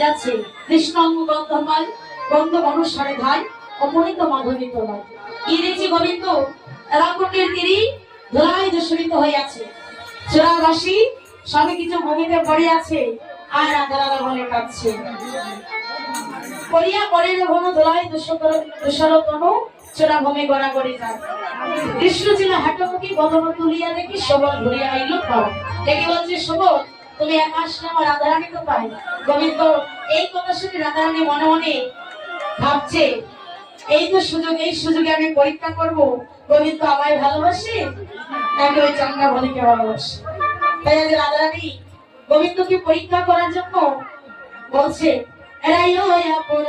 যাচ্ছে কৃষ্ণ গন্ধমাল গন্ধ মনুষ্যরে ধায় অপরিত মাধবী তোলায় ইংরেজি গোবিন্দ রামকুণ্ডের তীরে ধুলায় দূষিত হইয়াছে। চোরাবাসী সবে কিছু ভূমিতে পড়ে আছে আর রাধারাধা বলে কাঁদছে। করিয়া করে ঘন ধুলায় দূষর তনু চোরা ভূমি গড়া করে যায়। কৃষ্ণ ছিল হাটমুখী বদন তুলিয়া দেখি সবল ঘুরিয়া আইল পাও। দেখি বলছে সবল তুমি এক আসলে আমার রাধারানী তো পাই। গোবিন্দ এই কথা শুনে রাধারানী মনে মনে ভাবছে এই তো সুযোগ, এই সুযোগে আমি পরীক্ষা করবো গোবিন্দ আমায় ভালোবাসে নাকি ওই চাঙ্গা বলিকে ভালোবাসে। তাই আজ রাধারানী গোবিন্দকে পরীক্ষা করার জন্য বলছে রাইও আপন